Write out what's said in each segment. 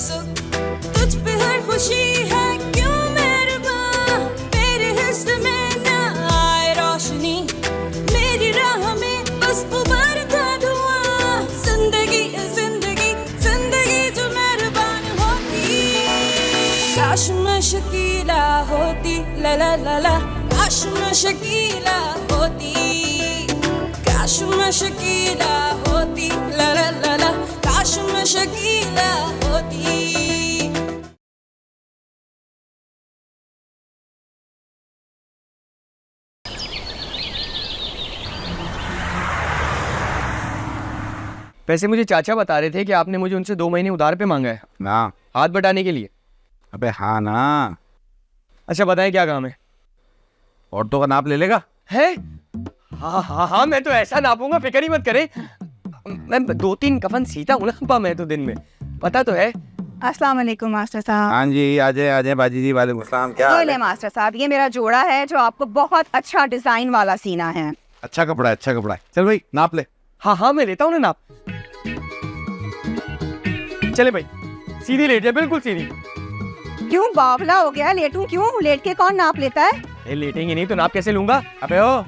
सुख, तुझ पे हर खुशी है क्यों मेहरबान, तेरे हिस्से में ना आए रोशनी, मेरी राह में बस उभरता धुआं, जिंदगी जिंदगी जिंदगी जो मेहरबान होती, काश मैं शकीला होती, ला ला ला ला, काश मैं शकीला होती, काश मैं शकीला होती, ला ला ला ला, काश मैं शकीला होती। वैसे मुझे चाचा बता रहे थे कि आपने मुझे उनसे 2 महीने उधार पे मांगा है ना। हाथ बटाने के लिए। अबे हाँ ना। अच्छा बताएं क्या काम है? औरतों का नाप ले लेगा? है? हाँ हाँ हाँ, मैं तो ऐसा नापूंगा, फिक्र ही मत करें। मैं 2-3 कफन सीता हूँ ना मैं तो दिन में, पता तो है। अस्सलाम वालेकुम मास्टर साहब। हाँ जी, आजे बाजी जी, वालेकुम सलाम। क्या ये हाल ले है? मास्टर साहब, ये मेरा जोड़ा है जो आपको बहुत अच्छा डिजाइन वाला सीना है। अच्छा कपड़ा है, अच्छा कपड़ा है। चल भाई नाप ले। हाँ हाँ मैं लेता हूँ ना नाप। चले भाई, सीधी लेट जाए, बिल्कुल सीधी। क्यों बावला हो गया? लेटूं क्यों? लेट के कौन नाप लेता है? लेटेंगे नहीं तो नाप कैसे लूंगा? अबे ओ,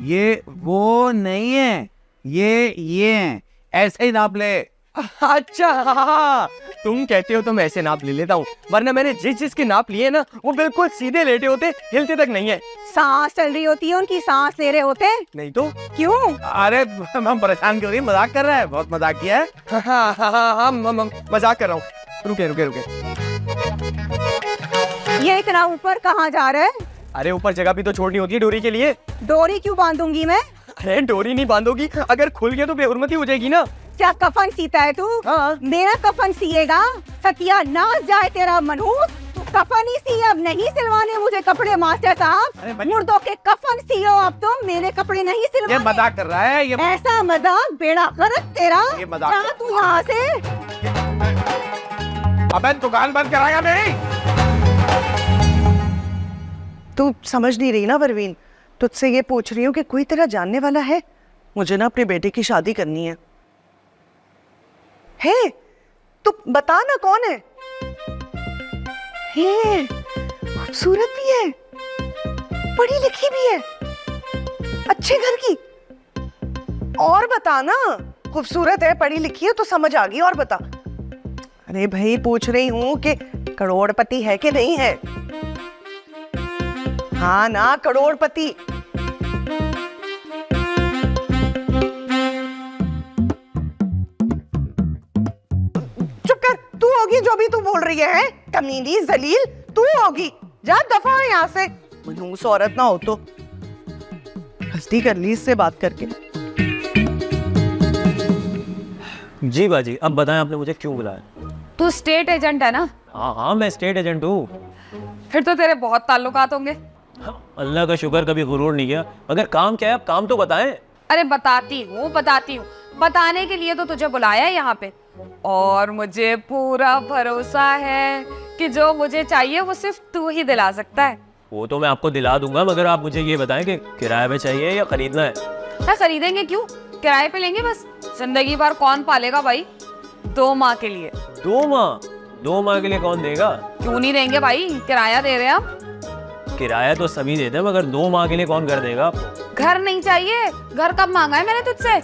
ये वो नहीं है, ये हैं। ऐसे ही नाप ले। अच्छा हाँ, तुम कहते हो तो मैं ऐसे नाप ले लेता हूँ, वरना मैंने जिसके नाप लिए ना वो बिल्कुल सीधे लेटे होते, हिलते तक नहीं है। सांस चल रही होती है उनकी, सांस ले रहे होते। नहीं तो क्यों? अरे हम परेशान क्यों रही, मजाक कर रहा है, बहुत मजाक किया है। हाँ हाँ हाँ हाँ, मजाक कर रहा हूँ। रुके रुके रुके। ये इतना ऊपर कहाँ जा रहा है? अरे ऊपर जगह भी तो छोड़नी होती है डोरी के लिए। डोरी क्यों बांधूंगी मैं? अरे डोरी नहीं बांधोगी, अगर खुल गया तो बेहुरमती हो जाएगी ना। क्या कफन सीता है तू? हाँ। मेरा कफन सिएगा? सत्यानाश जाए तेरा मनहूस, कफन ही सी, अब नहीं सिलवाने मुझे कपड़े मास्टर साहब। मुर्दों के कफन सियो अब तुम, मेरे कपड़े नहीं ये सिलवाने। मजाक कर रहा है ये। ऐसा मजाक बेड़ा गर्क तेरा। ये मजाक। जा तू यहाँ से। अबे दुकान बंद कराएगा मेरी। तू समझ नहीं रही ना परवीन, तुझसे ये पूछ रही हूँ कि कोई तेरा जानने वाला है? मुझे ना अपने बेटे की शादी करनी है। हे, तू बता ना कौन है? हे, खूबसूरत भी है, पढ़ी लिखी भी है, अच्छे घर की। और बता ना, खूबसूरत है, पढ़ी लिखी है तो समझ आ गई, और बता। अरे भाई पूछ रही हूँ कि करोड़पति है कि नहीं है? हाँ ना, करोड़पति। चुप कर, तू होगी जो भी तू बोल रही है? कमीनी जलील तू होगी, जा दफा हो यहाँ से। मनहूस औरत ना हो तो। हस्ती कर ली इससे बात करके। जी बाजी, अब बताएं आपने मुझे क्यों बुलाया? तू स्टेट एजेंट है ना? हाँ हाँ, मैं स्टेट एजेंट हूँ। फिर तो तेरे बहुत ताल्लुकात होंगे। अल्लाह का शुक्र, कभी गुरूर नहीं किया। मगर काम क्या है, अब काम तो बताएं। अरे बताती हूँ बताने के लिए तो तुझे बुलाया है यहाँ पे, और मुझे पूरा भरोसा है कि जो मुझे चाहिए वो सिर्फ तू ही दिला सकता है। वो तो मैं आपको दिला दूंगा, मगर आप मुझे ये बताएं कि किराए पे चाहिए या खरीदना है? ना खरीदेंगे क्यों, किराए पे लेंगे बस। जिंदगी भर कौन पालेगा भाई? 2 माह के लिए। 2 माह? 2 माह के लिए कौन देगा? क्यों नहीं देंगे भाई, किराया दे रहे हैं हम। किराया तो सभी देते हैं, मगर 2 माह के लिए कौन घर देगा आपको? घर नहीं चाहिए, घर कब मांगा है मैंने तुझसे?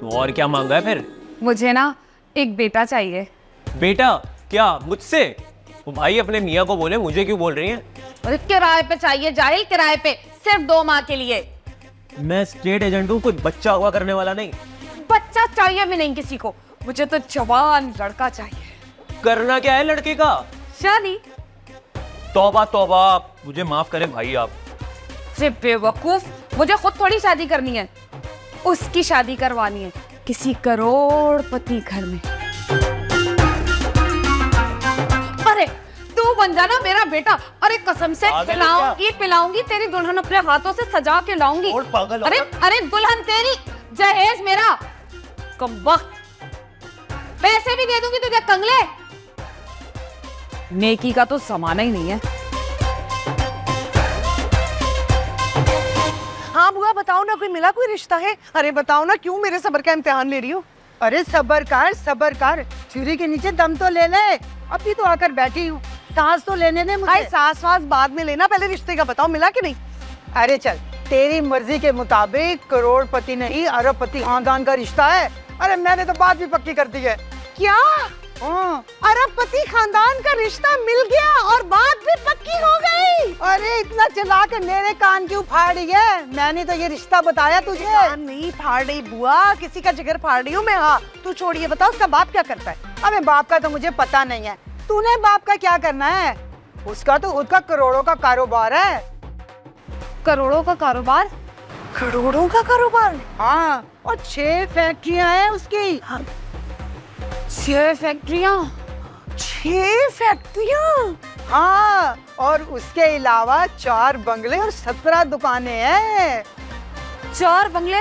तो और क्या मांगा है फिर? मुझे ना एक बेटा चाहिए। बेटा? क्या मुझसे? वो भाई अपने मियाँ को बोले, मुझे क्यों बोल रही हैं? मुझे किराए पे चाहिए जाहिल, किराए पे, सिर्फ 2 माह के लिए। मैं स्टेट एजेंट हूँ, कोई बच्चा हुआ करने वाला नहीं। बच्चा चाहिए भी नहीं किसी को, मुझे तो जवान लड़का चाहिए। करना क्या है लड़के का? शादी। तौबा तौबा, मुझे माफ करें भाई आप। सिर्फ बेवकूफ, मुझे खुद थोड़ी शादी करनी है, उसकी शादी करवानी है किसी करोड़पति घर में। अरे तू बन जाना मेरा बेटा। अरे कसम से खिलाऊंगी पिलाऊंगी, तेरी दुल्हन अपने हाथों से सजा के लाऊंगी। अरे अरे दुल्हन तेरी, जहेज मेरा। कमबख्त, पैसे भी दे दूंगी तुझे कंगले। नेकी का तो जमाना ही नहीं है। हाँ बुआ बताओ ना, कोई मिला कोई रिश्ता है? अरे बताओ ना, क्यों मेरे सब्र का इम्तिहान ले रही हो? अरे सबर कर, चूरी के नीचे दम तो ले ले। अभी तो आकर बैठी हूँ, सांस तो लेने दे भाई मुझे। सांस वास बाद में लेना, पहले रिश्ते का बताओ, मिला कि नहीं? अरे चल, तेरी मर्जी के मुताबिक करोड़पति नहीं अरबपति खानदान का रिश्ता है। अरे मैंने तो बात भी पक्की कर दी है। क्या? हाँ। अरबपति खानदान का रिश्ता मिल गया और बात भी पक्की हो गई। अरे इतना चला के मेरे कान क्यों फाड़ रही है? मैंने तो ये रिश्ता बताया तुझे। कान नहीं फाड़ रही बुआ, किसी का जिगर फाड़ रही हूँ मैं। हाँ तू छोड़िए, बताओ उसका बाप क्या करता है? अबे बाप का तो मुझे पता नहीं है, तूने बाप का क्या करना है? उसका तो खुद का करोड़ों का कारोबार है। करोड़ों का कारोबार? करोड़ों का कारोबार? हाँ, और 6 फैक्ट्रियां हैं उसकी। 6 फैक्ट्रियां? 6 फैक्ट्रियां? हाँ, और उसके अलावा 4 बंगले और 17 दुकानें हैं। 4 बंगले,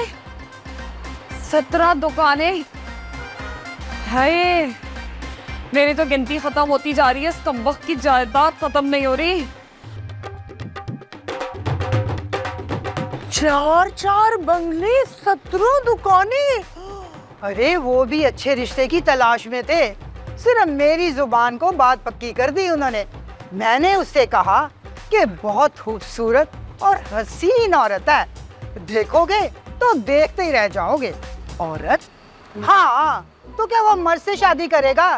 17 दुकानें। हाय, मेरी तो गिनती खत्म होती जा रही है, इस कमबख्त की जायदाद खत्म नहीं हो रही। 4 बंगले, 17 दुकानें। अरे वो भी अच्छे रिश्ते की तलाश में थे, सिर्फ मेरी जुबान को बात पक्की कर दी उन्होंने। मैंने उससे कहा कि बहुत खूबसूरत और हसीन औरत है, देखोगे तो देखते ही रह जाओगे। औरत? हाँ, तो क्या वो मर्द से शादी करेगा?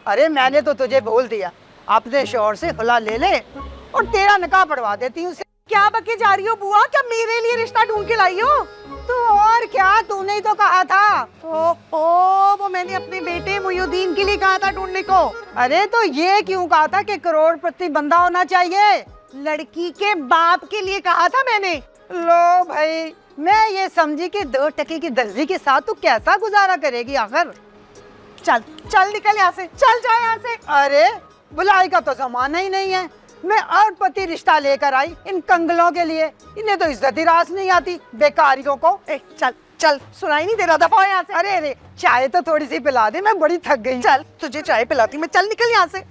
अरे मैंने तो तुझे बोल दिया, अपने शौहर से खुला ले ले और तेरा निकाह पढ़वा देती हूँ। क्या बके जा रही हो बुआ? क्या मेरे लिए रिश्ता ढूंढ के लाई हो? तो और क्या, तूने ही तो कहा था। ओ, वो मैंने अपने बेटे मुयुद्दीन के लिए कहा था ढूंढने को। अरे तो ये क्यों कहा था कि करोड़पति बंदा होना चाहिए? लड़की के बाप के लिए कहा था मैंने। लो भाई, मैं ये समझी कि 2 टके की दर्जी के साथ तू कैसा गुजारा करेगी आखिर। चल चल निकल यहाँ से, चल जा यहाँ से। अरे बुलाई का तो जमाना ही नहीं है, मैं अरबपति रिश्ता लेकर आई इन कंगलों के लिए। इन्हें तो इज्जत ही रास नहीं आती बेकारियों को। चल चल, सुनाई नहीं दे रहा, दफा यहाँ से। अरे चाय तो थोड़ी सी पिला दे, मैं बड़ी थक गई। चल तुझे चाय पिलाती मैं, चल निकल यहाँ से।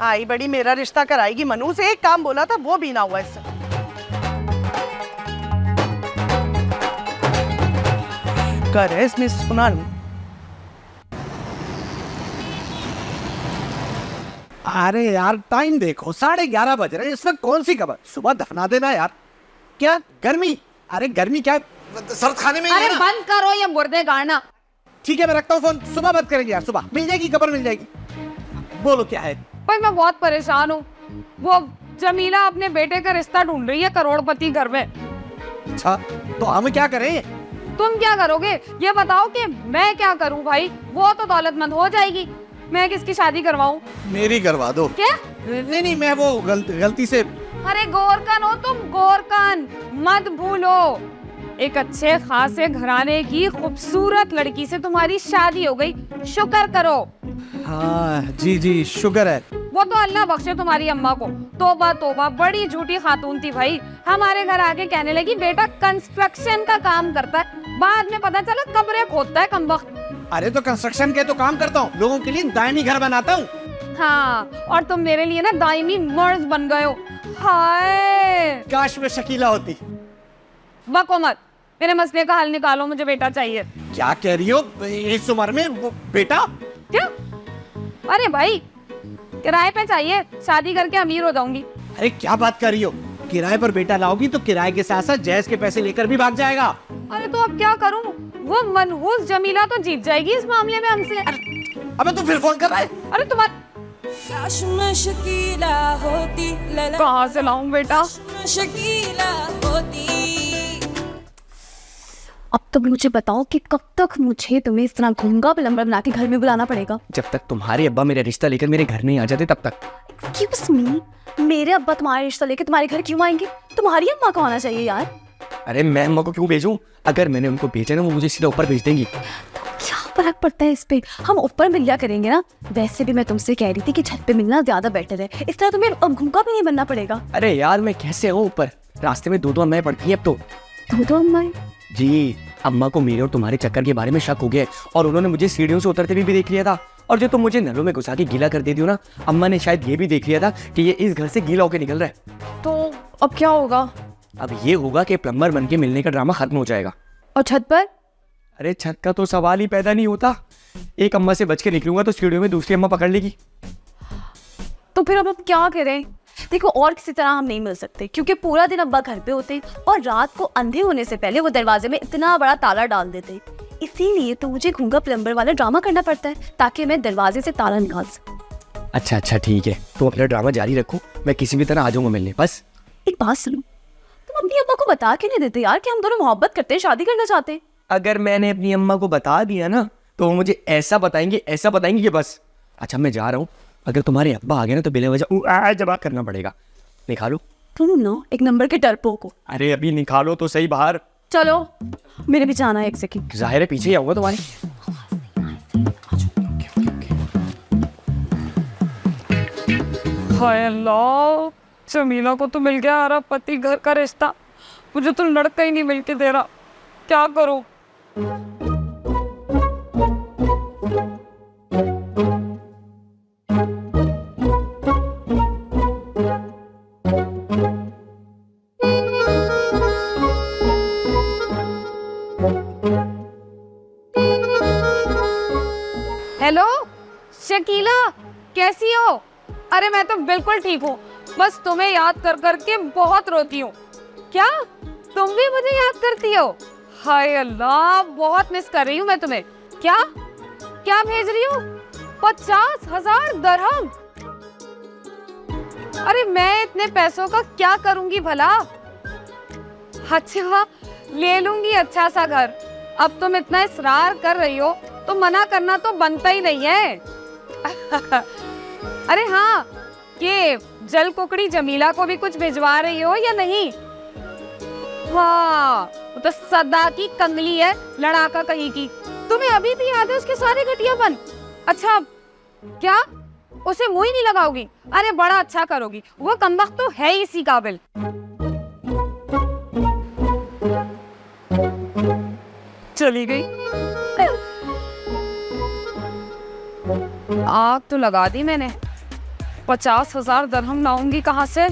आई बड़ी मेरा रिश्ता कराएगी मनु से, एक काम बोला था वो भी ना हुआ इससे। कर है इसमें सुना लूं। अरे यार टाइम देखो, 11:30 बज रहे हैं, इसमें कौन सी खबर? सुबह दफना देना यार। क्या गर्मी? अरे गर्मी क्या, सर्द खाने में ही अरे है ना। बंद करो ये मुर्दे गाना। ठीक है मैं रखता हूँ फोन, सुबह बात करेंगे यार, सुबह मिल जाएगी खबर, मिल जाएगी। बोलो क्या है? भाई मैं बहुत परेशान हूँ, वो जमीला अपने बेटे का रिश्ता ढूंढ रही है करोड़पति घर में। अच्छा तो हम क्या करें? तुम क्या करोगे ये बताओ कि मैं क्या करूँ भाई? वो तो दौलतमंद हो जाएगी, मैं किसकी शादी करवाऊँ? मेरी करवा दो। क्या? नहीं मैं वो गलती से। अरे गोरकन हो तुम, गोरकन मत भूलो, एक अच्छे खासे घराने की खूबसूरत लड़की से तुम्हारी शादी हो गई, शुक्र करो। हाँ जी शुक्र है। वो तो अल्लाह बख्शे तुम्हारी अम्मा को, तोबा तोबा बड़ी झूठी खातून थी भाई। हमारे घर आके कहने लगी बेटा कंस्ट्रक्शन का काम करता है, बाद में पता चला कब्रें खोदता है कमबख्त। अरे तो कंस्ट्रक्शन के तो काम करता हूँ, लोगों के लिए दायमी घर बनाता हूँ। हाँ, और तुम मेरे लिए ना दायमी मर्द बन गए हो। हाय काश में शकीला होती। बको मत, मेरे मसले का हल निकालो, मुझे बेटा चाहिए। क्या कह रही हो इस उम्र में वो बेटा? क्या? अरे भाई किराए पे चाहिए, शादी करके अमीर हो जाऊंगी। अरे क्या बात कर रही हो, किराए पर बेटा लाओगी तो किराए के साथ साथ जैज के पैसे लेकर भी भाग जाएगा। अरे तो अब क्या करूं, वो मनहूस जमीला तो जीत जाएगी इस मामले में हमसे। अबे तू फिर फोन कर रहा है? अरे तुम्हारा काश मैं शकीला होती, लला कहाँ से लाऊं बेटा? मैं शकीला होती। अब तो मुझे बताओ कि कब तक मुझे तुम्हें इस तरह घूंगा विलंबर बना के घर में बुलाना पड़ेगा? जब तक तुम्हारे अब्बा मेरा रिश्ता लेकर मेरे घर नहीं आ जाते तब तक। Excuse me, मेरे अब्बा तुम्हारे रिश्ता लेके तुम्हारे घर क्यों आएंगे? तुम्हारी अम्मा को आना चाहिए यार। अरे मैं अम्मा को क्यों भेजूं? अगर मैंने उनको भेजा ना, वो मुझे सीधा ऊपर भेज देंगी। क्या फर्क पड़ता है इस पे, हम ऊपर मिल लिया करेंगे ना। वैसे भी मैं तुमसे कह रही थी कि छत पे मिलना ज्यादा बेटर है, इस तरह तुम्हें अब घूंगा भी नहीं बनना पड़ेगा। अरे यार मैं कैसे हूँ ऊपर, रास्ते में 2 अम्माएं पड़ती है अब तो। दो अम्माएं? जी, अम्मा को मेरे और तुम्हारे चक्कर के बारे में शक हो गया और उन्होंने मुझे सीढ़ियों से उतरते भी देख लिया था। और जो तुम मुझे नलों में घुसा के गीला कर देती हो ना, अम्मा ने शायद ये भी देख लिया था कि ये इस घर से गीला होकर निकल रहा है। तो अब क्या होगा? अब ये होगा कि प्लम्बर बन के मिलने का ड्रामा खत्म हो जाएगा। और छत पर? अरे छत का तो सवाल ही पैदा नहीं होता। एक अम्मा से बच के निकलूंगा तो सीढ़ियों में दूसरी अम्मा पकड़ लेगी। तो फिर अब हम क्या करें? देखो, और किसी तरह हम नहीं मिल सकते क्योंकि पूरा दिन अब्बा घर पे होते और रात को अंधे होने से पहले वो दरवाजे में इतना बड़ा ताला डाल देते। इसीलिए तो मुझे घूंगा प्लम्बर वाला ड्रामा करना पड़ता है ताकि मैं दरवाजे से ताला निकाल सकूं। अच्छा अच्छा ठीक है, तुम अपना ड्रामा जारी रखो, मैं किसी भी तरह आ जाऊंगा मिलने। बस एक बात सुनो, तुम अपनी अब्बा को बता के नहीं देते यार कि हम दोनों मोहब्बत करते हैं, शादी करना चाहते हैं? अगर मैंने अपनी अम्मा को बता दिया ना तो वो मुझे ऐसा बताएंगे कि बस। अच्छा मैं जा रहा हूँ, अगर तुम्हारे अब्बा आ गए ना तो बिना वजह जवाब करना पड़ेगा। निकालो तुम ना एक नंबर के डरपोक को। अरे अभी निकालो तो सही बाहर। चलो मेरे भी जाना है, एक सेकंड। जाहिर है पीछे ही आऊंगा तुम्हारे। हाय अल्लाह, जमीला को तो मिल गया हमारा पति घर का रिश्ता, मुझे तो लड़का ही नहीं मिल के दे रहा, क्या करूं? हेलो शकीला, कैसी हो? अरे मैं तो बिल्कुल ठीक हूँ, बस तुम्हें याद कर कर के बहुत रोती हूँ। क्या तुम भी मुझे याद करती हो? हाय अल्लाह, बहुत मिस कर रही हूँ मैं तुम्हें। क्या क्या भेज रही हूँ? 50,000 दरहम? अरे मैं इतने पैसों का क्या करूंगी भला? अच्छा ले लूंगी अच्छा सा घर। अब तुम इतना इसरार कर रही हो तो मना करना तो बनता ही नहीं है। अरे हाँ, ये जल कुकड़ी जमीला को भी कुछ भिजवा रही हो या नहीं? हाँ, वो तो सदा की कंगली है, लड़ाका कहीं की। तुम्हें अभी भी याद है उसके सारे घटियापन? अच्छा क्या उसे मुंह ही नहीं लगाओगी? अरे बड़ा अच्छा करोगी, वो कमबख्त तो है ही इसी काबिल। चली गई। आग तो लगा दी मैंने। 50,000 दरहम लाऊंगी कहाँ से?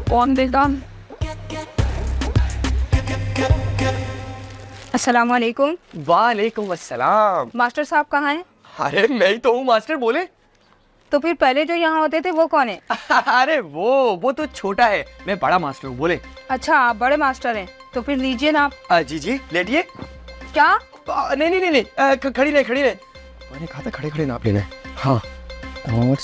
कौन देगा? अस्सलाम वालेकुम। वालेकुम अस्सलाम। मास्टर साहब कहाँ हैं? अरे मैं ही तो हूँ मास्टर, बोले। तो फिर पहले जो यहाँ होते थे वो कौन है? अरे वो तो छोटा है, मैं बड़ा मास्टर हूँ, बोले। अच्छा आप बड़े मास्टर हैं, तो फिर लीजिए ना आप। जी लेटिए। क्या? नहीं खड़ी नहीं, मैंने कहा था खड़े खड़े नाप लेना है। हाँ, और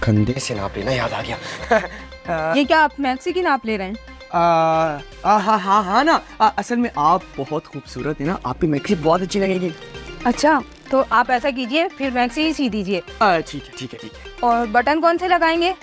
कंधे से नाप लेना, याद आ गया। ये क्या आप मैक्सी की नाप ले रहे हैं? हाँ ना, असल में आप बहुत खूबसूरत है ना, आपकी मैक्सी बहुत अच्छी लगेगी। अच्छा तो आप ऐसा कीजिए, फिर मैक्सी ही सी दीजिए। ठीक है। और बटन कौन से लगाएंगे?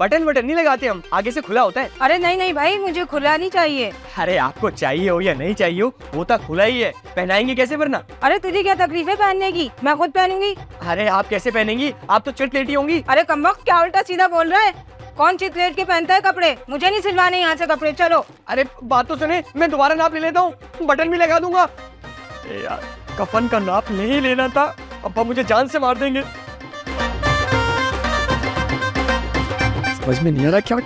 बटन नहीं लगाते हम, आगे से खुला होता है। अरे नहीं भाई, मुझे खुला नहीं चाहिए। अरे आपको चाहिए हो या नहीं चाहिए हो, वो तो खुला ही है, पहनाएंगे कैसे वरना? अरे तुझे क्या तकलीफ है पहनने की? मैं खुद पहनूंगी। अरे आप कैसे पहनेंगी, आप तो चिट लेटी होंगी। अरे कमबख्त, क्या उल्टा सीधा बोल रहा है? कौन चिट लेट के पहनता है कपड़े? मुझे नहीं सिलवाने यहाँ से कपड़े, चलो। अरे बात तो सुने, मैं दोबारा नाप ले लेता हूँ, बटन भी लगा दूंगा। यार कफन का नाप नहीं लेना था, अब्बा मुझे जान से मार देंगे। समझ में नहीं आ रहा क्या।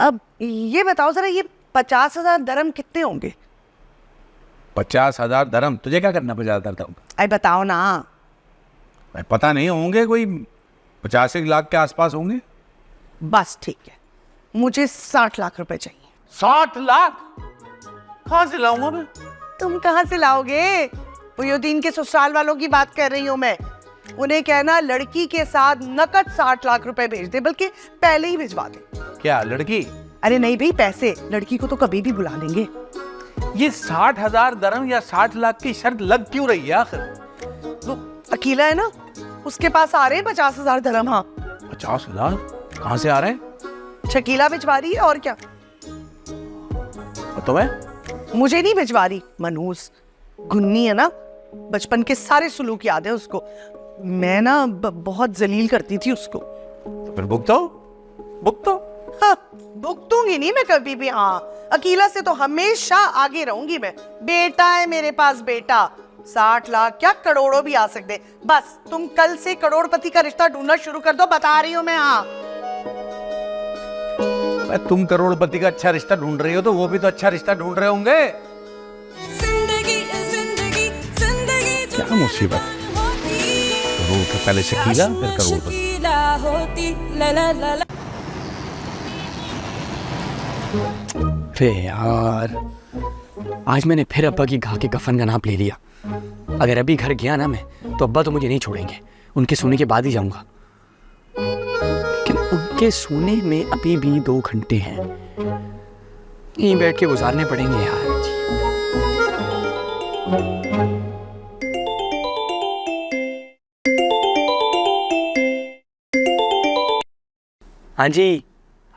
अब ये बताओ जरा, ये 50,000 दरम कितने होंगे? 50,000 दरम तुझे क्या करना 50,000 दरम? अरे बताओ ना। पता नहीं, होंगे कोई 50 लाख के आसपास होंगे। बस ठीक है, मुझे 60 लाख रुपए चाहिए। 60 लाख कहाँ से लाऊंगा मैं? तुम कहाँ से लाओगे? मुहिउद्दीन के ससुराल वालों की बात कर रही हूँ मैं। उन्हें कहना लड़की के साथ नकद 60 लाख रुपए भेज दे, बल्कि पहले ही भिजवा दे। क्या लड़की? अरे नहीं भाई, पैसे। लड़की को तो कभी भी बुला लेंगे। ये 60,000 दरम या 60 लाख की शर्त लग क्यों रही है आखिर? वो अकेला है ना, उसके पास आ रहे हैं 50,000 दरम। हाँ 50,000 कहाँ से आ रहे हैं? शकीला भिजवा रही है, और क्या। तो मैं मुझे नहीं भिजवा रही, मनहूस गुन्नी है ना, बचपन के सारे सुलूक याद है उसको। मैं ना बहुत जलील करती थी उसको। तो फिर भुगतो। हाँ, भुगतूंगी नहीं मैं कभी भी। हाँ, अकीला से तो हमेशा आगे रहूंगी मैं। बेटा है मेरे पास, बेटा। 60 लाख क्या, करोड़ों भी आ सकते। बस तुम कल से करोड़पति का रिश्ता ढूंढना शुरू कर दो, बता रही हूँ मैं। हाँ अबे तुम करोड़पति का अच्छा रिश्ता ढूंढ रही हो तो वो भी तो अच्छा रिश्ता ढूंढ रहे होंगे। जिंदगी जिंदगी जिंदगी जो क्या मुसीबत। होती करोड़ के पहले शकीला फिर करोड़पति। शकीला होती ला ला ला ला। वे यार, आज मैंने फिर अब्बा की घा के कफन का नाप ले लिया। अगर अभी घर गया ना मैं, तो अब्बा तो मुझे नहीं छोड़ेंगे। उनके सोने के बाद ही जाऊंगा। लेकिन उनके सोने में अभी भी 2 घंटे हैं, यहीं बैठ के गुजारने पड़ेंगे यार। हाँ जी,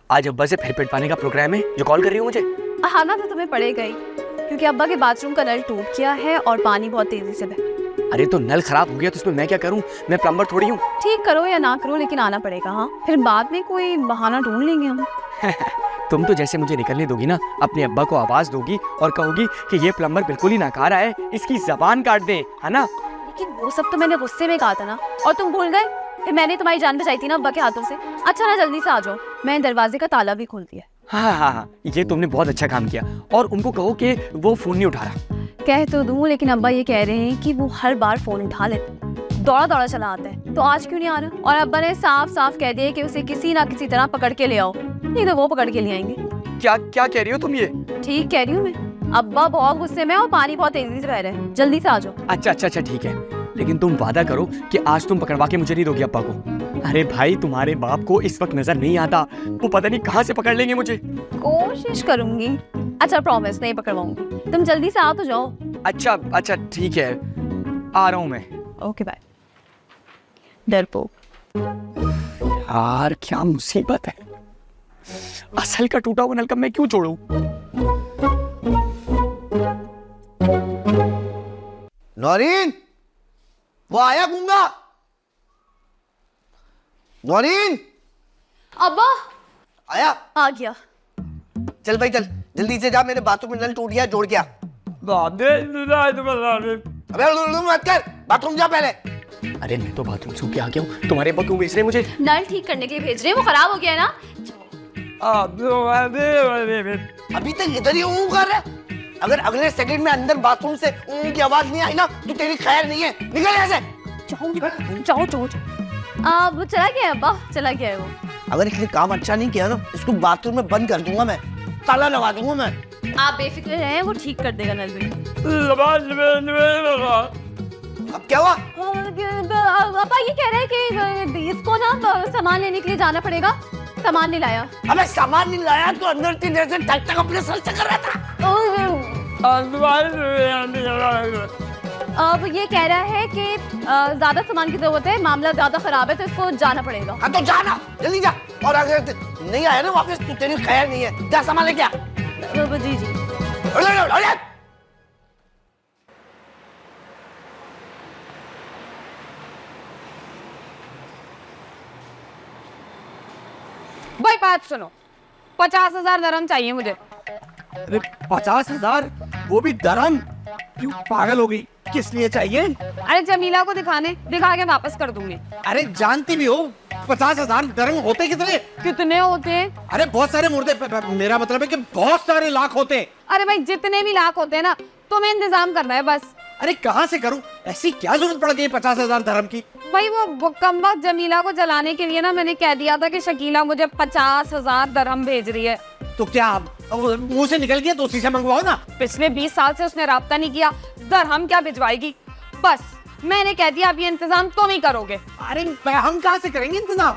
आज अब्बा से फिर पिटवाने का प्रोग्राम है जो कॉल कर रही हो मुझे। आना तो तुम्हें पड़ेगा ही, क्योंकि अब्बा के बाथरूम का नल टूट गया है और पानी बहुत तेजी से बह। अरे तो नल खराब हो गया तो उसमें मैं क्या करूं? मैं प्लम्बर थोड़ी हूँ। ठीक करो या ना करो, लेकिन आना पड़ेगा। हाँ, फिर बाद में कोई बहाना ढूंढ लेंगे हम। तुम तो जैसे मुझे निकलने दोगी ना, अपने अब्बा को आवाज दोगी और कहोगी कि ये प्लम्बर बिल्कुल ही नाकारा है, इसकी जबान काट दे, है ना? लेकिन वो सब तो मैंने गुस्से में कहा था ना, और तुम भूल गए कि मैंने तुम्हारी जान बचाई थी ना अब्बा के हाथों से। अच्छा ना, जल्दी से आ जाओ, मैंने दरवाजे का ताला भी खोल दिया। हाँ, ये तुमने बहुत अच्छा काम किया। और उनको कहो कि वो फोन नहीं उठा रहा। कह तो दूं, लेकिन अब्बा ये कह रहे हैं कि वो हर बार फोन उठा लेते, दौड़ा दौड़ा चला आता है, तो आज क्यों नहीं आ रहा? और अब्बा ने साफ साफ कह दिया कि उसे किसी ना किसी तरह पकड़ के ले आओ, नहीं तो वो पकड़ के ले आएंगे। क्या क्या कह रही हो तुम ये? ठीक कह रही हूँ मैं। अब्बा बहुत गुस्से में और पानी बहुत तेजी से बह रहा है, जल्दी से आ जाओ। अच्छा ठीक है, लेकिन तुम वादा करो कि आज तुम पकड़वा के मुझे नहीं दोगी अब्बा को। अरे भाई, तुम्हारे बाप को इस वक्त नजर नहीं आता, वो पता नहीं कहाँ से पकड़ लेंगे मुझे। कोशिश करूंगी। अच्छा, प्रॉमिस नहीं पकड़वाऊंगी। तुम जल्दी से आ तो जाओ। अच्छा ठीक है, आ रहा हूँ मैं। Okay bye. डरपोक। यार क्या मुसीबत है, असल का टूटा हुआ नलका मैं क्यों छोड़ूं? नौरीन, वो आया गूंगा। नौरीन, अब्बा आया। आ गया। चल भाई चल, जल्दी से जा, मेरे बाथरूम में नल टूट गया, जोड़ गया। अबे मत कर, बाथरूम जा पहले। अरे मैं तो बाथरूम से होके आ गया हूँ, तुम्हारे अब्बा क्यों भेज रहे हैं मुझे? नल ठीक करने के लिए भेज रहे हैं, वो खराब हो गया है ना। अभी तक इधर ही ऊँ कर रहा है। अगर अगले सेकंड में अंदर बाथरूम से ऊँ की आवाज नहीं आई ना, तो तेरी खैर नहीं है। निकल यहाँ से। जाओ। वो चला गया है अब्बा, चला गया है वो। अगर इसने काम अच्छा नहीं किया ना, इसको बाथरूम में बंद कर दूंगा मैं, ताला लगा दूंगा मैं। आप बेफिक्र रहें, वो ठीक कर देगा नल भी। अब क्या हुआ? अब्बा ये कह रहे हैं कि इसको ना सामान लेने के लिए जाना पड़ेगा। सामान नहीं लाया। अबे सामान नहीं लाया तो अंदर थी, जैसे टक टक अपने सर से कर रहा था। अब ये कह रहा है कि ज्यादा सामान की जरूरत है, मामला ज्यादा खराब है, तो इसको जाना पड़ेगा। हाँ तो जाना, जल्दी जा। और अगर नहीं आया ना वापस तो तेरी खैर नहीं है। जा सामान लेके आ। जी। भाई बात सुनो, 50,000 दरम चाहिए मुझे। अरे 50,000, वो भी दरम? क्यों पागल हो गई? किस लिए चाहिए? अरे जमीला को दिखा के वापस कर दूंगी। अरे जानती भी हो 50,000 दरम होते कितने? कितने होते हैं? अरे बहुत सारे मुर्दे, मेरा मतलब है कि बहुत सारे लाख होते हैं। अरे भाई जितने भी लाख होते हैं ना, तुम्हें इंतजाम करना है बस। अरे कहाँ से करूं? ऐसी क्या जरूरत पड़ गई 50,000 दरम की? भाई वो कमबख्त जमीला को जलाने के लिए ना मैंने कह दिया था कि शकीला मुझे 50,000 दरहम भेज रही है। तो क्या मुंह से निकल गया तो उसी से मंगवाओ ना। पिछले 20 साल से उसने राब्ता नहीं किया, दरहम क्या भिजवाएगी? बस मैंने कह दिया अब ये इंतजाम तुम ही करोगे। अरे हम कहाँ से करेंगे इंतजाम?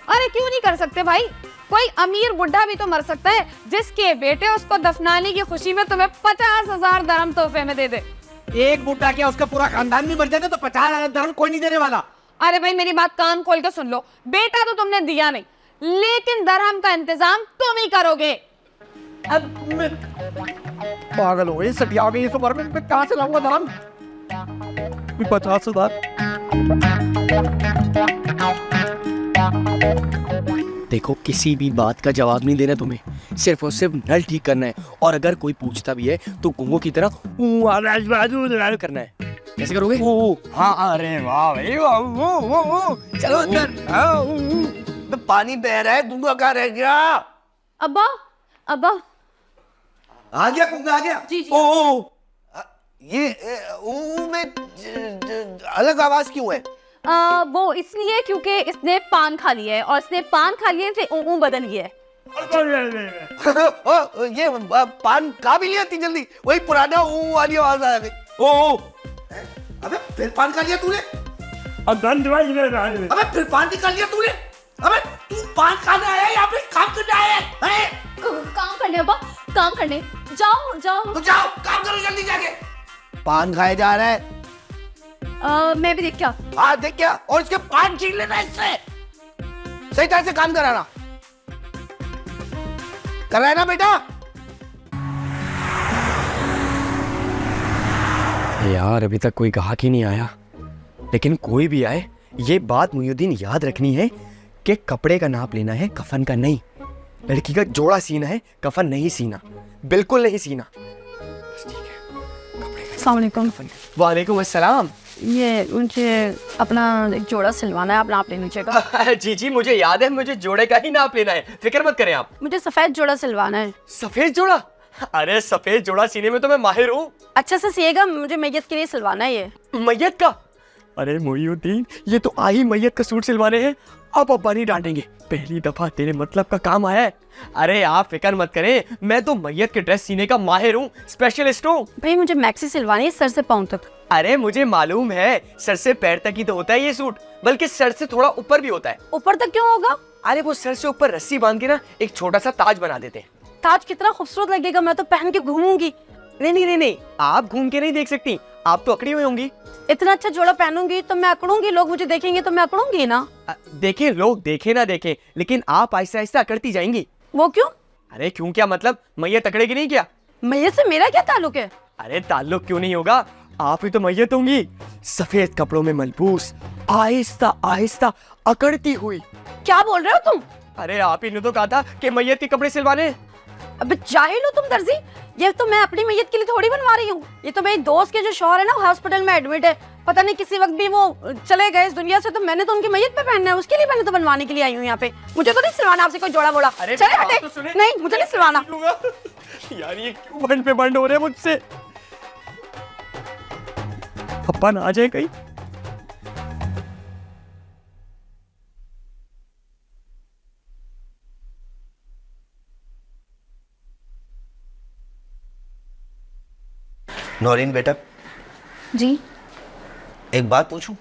अरे क्यों नहीं कर सकते भाई? कोई अमीर बुढ़ा भी तो मर सकता है जिसके बेटे उसको दफनाने की खुशी में तुम्हें 50,000 दरहम तोहफे में दे दे। एक बुढ़ा क्या, उसका पूरा खानदान भी मर जाता तो 50,000 दरहम कोई नहीं देने वाला। अरे भाई मेरी बात कान खोल के सुन लो, बेटा तो तुमने दिया नहीं, लेकिन दरहम का इंतजाम तुम ही करोगे। अब मैं पागल हो गई, सटिया हो गई इस उम्र में, कहाँ से लाऊंगा दरहम? 50,000। देखो, किसी भी बात का जवाब नहीं देना तुम्हें, सिर्फ और सिर्फ नल ठीक करना है। और अगर कोई पूछता भी है तो गुंगों की तरह करना है। कैसे करोगे? हाँ, अरे वाह भाई, चलो अंदर। पानी बह रहा है, गूंगा कहाँ रह गया? अब्बा अब्बा आ गया गूंगा, आ गया। जी, जी। ओ ये में अलग आवाज क्यों है? वो इसलिए क्योंकि इसने पान खा लिया है और इसने पान खा लिया है इसलिए बदल गया है। ये पान खा भी लिया इतनी जल्दी? वही पुराना वाली आवाज आ गई। ओ अबे फिर पान खा लिया तूने? अबे फिर पान निकाल लिया तूने? अबे तू पान खाने आया है या फिर काम करने आया है? काम करने अब्बा, काम करने। जाओ जाओ तो जाओ काम करो जल्दी जाके। पान खाए जा रहा है। मैं भी देख क्या। हाँ देख क्या, और इसके पान छीन लेना इससे। सही तरह से काम कराना, कर रहा है ना बेटा? यार अभी तक कोई ग्राहक ही नहीं आया, लेकिन कोई भी आए ये बात मुइनुद्दीन याद रखनी है कि कपड़े का नाप लेना है, कफन का नहीं। लड़की का जोड़ा सीना है, कफन नहीं सीना, बिल्कुल नहीं सीना। अस्सलाम वालेकुम। वालेकुम अस्सलाम। ये मुझे अपना एक जोड़ा सिलवाना है, आप नाप ले नीचे का। जी जी मुझे याद है, मुझे जोड़े का ही नाप लेना है, फिक्र मत करें आप। मुझे सफेद जोड़ा सिलवाना है। सफेद जोड़ा? अरे सफेद जोड़ा सीने में तो मैं माहिर हूँ। अच्छा से सिएगा, मुझे मैयत के लिए सिलवाना है ये। मैयत का? अरे मोइनुद्दीन ये तो आई मैयत का सूट सिलवाने हैं, अब अब्बा नहीं डांटेंगे, पहली दफा तेरे मतलब का काम आया है। अरे आप फिक्र मत करें, मैं तो मैयत के ड्रेस सीने का माहिर हूँ, स्पेशलिस्ट हूँ। भाई मुझे मैक्सी सिलवानी है सर से पाँव तक। अरे मुझे मालूम है, सर से पैर तक ही तो होता है ये सूट, बल्कि सर से थोड़ा ऊपर भी होता है। ऊपर तक क्यों होगा? अरे वो सर से ऊपर रस्सी बांध के ना एक छोटा सा ताज बना देते हैं। ताज कितना खूबसूरत लगेगा, मैं तो पहन के घूमूंगी। नहीं नहीं नहीं नहीं, आप घूम के नहीं देख सकती, आप तो अकड़ी हुई होंगी। इतना अच्छा जोड़ा पहनूंगी तो मैं अकड़ूंगी, लोग मुझे देखेंगे तो मैं अकड़ूंगी ना। देखें लोग, देखे ना देखें, लेकिन आप आहिस्ता आहिस्ता अकड़ती जाएंगी। वो क्यों? अरे क्यों क्या मतलब, मैयत अकड़ेगी नहीं क्या? मैयत से मेरा क्या ताल्लुक है? अरे ताल्लुक क्यों नहीं होगा, आप ही तो मैयत होंगी, सफेद कपड़ों में मलबूस, आहिस्ता आहिस्ता अकड़ती हुई। क्या बोल रहे हो तुम? अरे आप ही ने तो कहा था कि मैयत के कपड़े सिलवाने। अबे जाहिल हो तुम दर्जी, ये तो मैं अपनी मैयत के लिए थोड़ी बनवा रही हूँ। ये तो मेरी दोस्त के जो शौहर है ना, हॉस्पिटल में एडमिट है, पता नहीं किसी वक्त भी वो चले गए इस दुनिया से, तो मैंने तो उनकी मैयत पे पहनना है, उसके लिए मैंने तो बनवाने के लिए आई हूँ यहाँ पे। मुझे तो नहीं सिलवाना आपसे कोई जोड़ा वोड़ा। अरे चले हटे। तो नहीं मुझे नहीं सिलवाना। यार ये क्यों बंड पे बंड हो रहे हैं मुझसे, पप्पा ना आ जाए कहीं। नौरीन बेटा। जी एक बात पूछूं?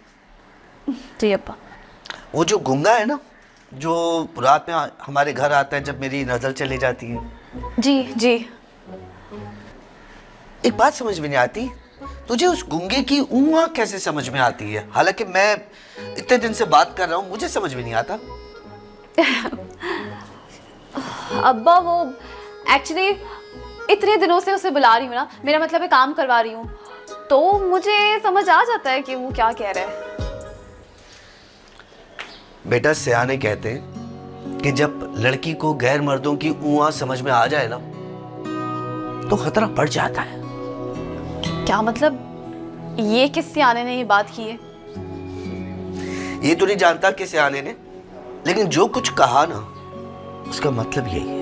जी अब्बा। वो जो गूंगा है ना, जो रात में हमारे घर आता है जब मेरी नजर चली जाती है। जी जी। एक बात समझ में नहीं आती, तुझे उस गूंगे की ऊँआ कैसे समझ में आती है? हालांकि मैं इतने दिन से बात कर रहा हूँ, मुझे समझ में नहीं आता। अब्बा वो एक्चुअली इतने दिनों से उसे बुला रही हूँ ना, मेरा मतलब है काम करवा रही हूँ, तो मुझे समझ आ जाता है कि वो क्या कह रहा है। बेटा सियाने कहते हैं कि जब लड़की को गैर मर्दों की ऊँआ समझ में आ जाए ना, तो खतरा बढ़ जाता है। क्या मतलब, ये किस सियाने ने ये बात की है? ये तो नहीं जानता कि सियाने ने, लेकिन जो कुछ कहा ना उसका मतलब यही है।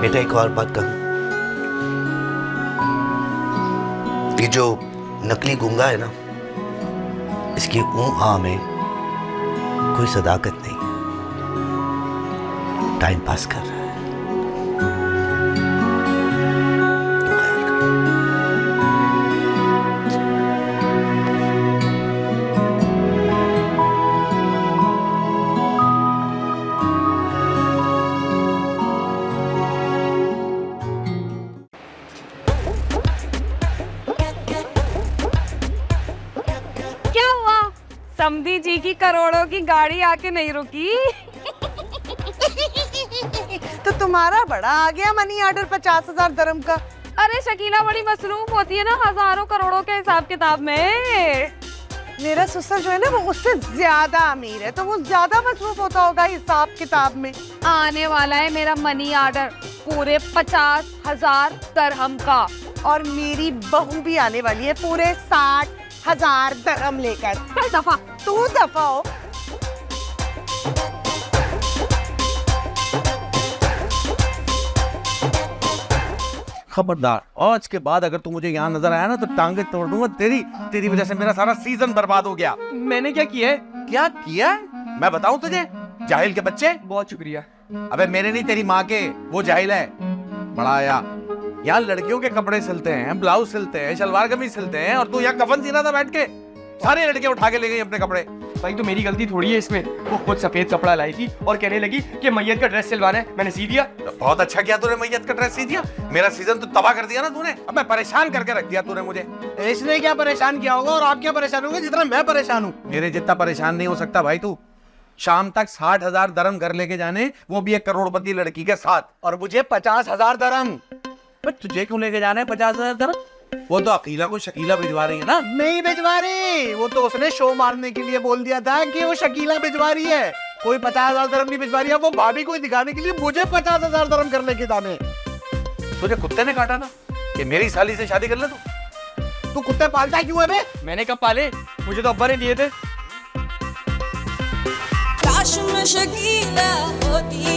बेटा एक और बात कहूं, ये जो नकली गूंगा है ना, इसकी ऊँ में कोई सदाकत नहीं है, टाइम पास कर रहा है। तो ख्याल कर। क्या हुआ? समधी जी की करोड़ों की गाड़ी आके नहीं रुकी। तो तुम्हारा बड़ा आ गया मनी ऑर्डर 50,000 दरम का। अरे शकीला बड़ी मसरूफ होती है ना हजारों करोड़ों के हिसाब किताब में। मेरा ससुर जो है ना वो उससे ज्यादा अमीर है, तो वो ज्यादा मसरूफ होता होगा हिसाब किताब में। आने वाला है मेरा मनी ऑर्डर पूरे 50,000 दरहम का। और मेरी बहू भी आने वाली है पूरे 60,000 दरहम लेकर। चल दफा। तू दफा हो। खबरदार, आज के बाद अगर तू मुझे यहाँ नजर आया ना तो टांगे तोड़ दूंगा तेरी। तेरी वजह से मेरा सारा सीजन बर्बाद हो गया। मैंने क्या किया है? क्या किया? मैं बताऊं तुझे? जाहिल के बच्चे। बहुत शुक्रिया। अबे मेरे नहीं, तेरी माँ के। वो जाहिल है। बड़ा आया। यहाँ लड़कियों के कपड़े सिलते हैं, ब्लाउज सिलते हैं, शलवार कमीज सिलते हैं, और तू यहाँ कफन सी रहा था बैठ के। सारे लड़के उठा के ले गई अपने कपड़े। भाई तो मेरी गलती थोड़ी है इसमें। वो खुद सफेद कपड़ा लाई थी और कहने लगी कि मैयत का ड्रेस सिलवाना है, मैंने सी दिया। बहुत अच्छा किया तूने, मैयत का ड्रेस सी दिया। मेरा सीजन तो तबाह कर दिया ना तूने। अब मैं परेशान करके रख दिया तूने मुझे। इसने क्या परेशान किया होगा और आप क्या परेशान होंगे जितना मैं परेशान हूँ? मेरे जितना परेशान नहीं हो सकता भाई तू। शाम तक 60,000 दरम घर लेके जाने, वो भी एक करोड़पति लड़की के साथ। और मुझे 50,000 दरम। तुझे क्यों लेके जाना है 50,000 दरम? वो तो अकीला को शकीला भिजवा रही है ना। नहीं भिजवा रही, वो तो उसने शो मारने के लिए बोल दिया था कि वो शकीला भिजवा रही है। कोई 50,000 दरम नहीं भिजवा रही है, वो भाभी को दिखाने के लिए मुझे 50,000 दरम करने के दाने। तुझे कुत्ते ने काटा ना कि मेरी साली से शादी कर ले तू कुत्ते पालता क्यों है बे? मैंने कब पाले? मुझे तो अब्बा ने दिए थे। काश मैं शकीला होती